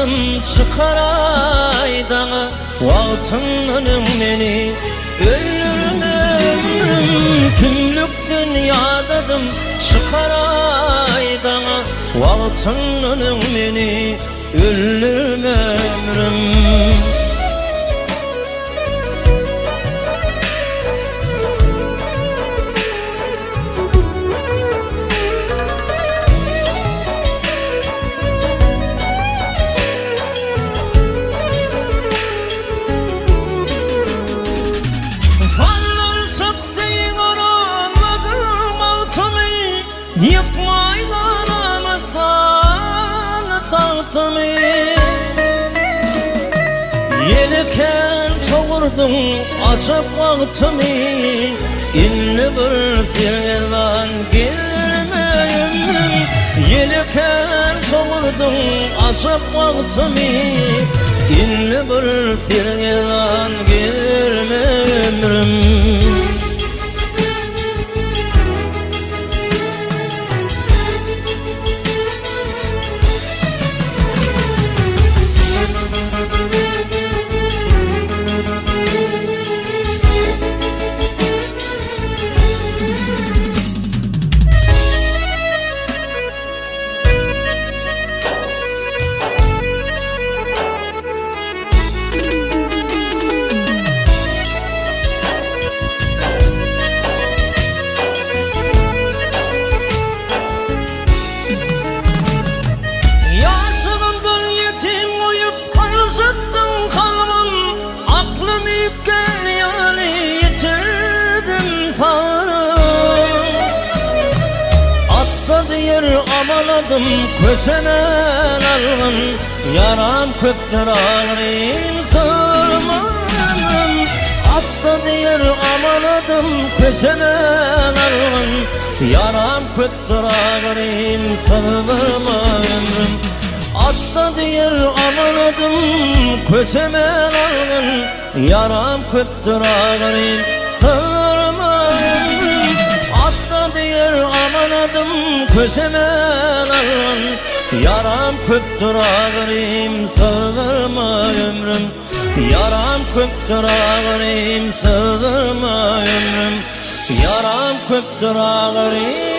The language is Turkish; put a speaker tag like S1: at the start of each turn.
S1: yağladım çıkar aydağa, vaktinden meni öldürürüm ömrüm. Tümlük dünyadadım çıkar aydağa, vaktinden meni öldürürüm ömrüm. Yıkmaydan amasan tahtımı, yelken soğurdun açıp vaktimi, İnli bir sevdan gelme ömrüm. Yelken soğurdun açıp vaktimi, İnli bir sevdan gelme ömrüm. Amaladım kösenen algın, yaram köptür ağrıyım sırmanım. Atla diyer amaladım kösenen algın, yaram köptür ağrıyım sırma ömrüm. Atla diyer amaladım kösenen algın, yaram köptür ağrıyım sırma ömrüm. Atla diyer amaladım kösemen alın, yaram köptür ağrıyım sığdırma ömrüm. Yaram köptür ağrıyım sığdırma ömrüm. Yaram köptür ağrıyım.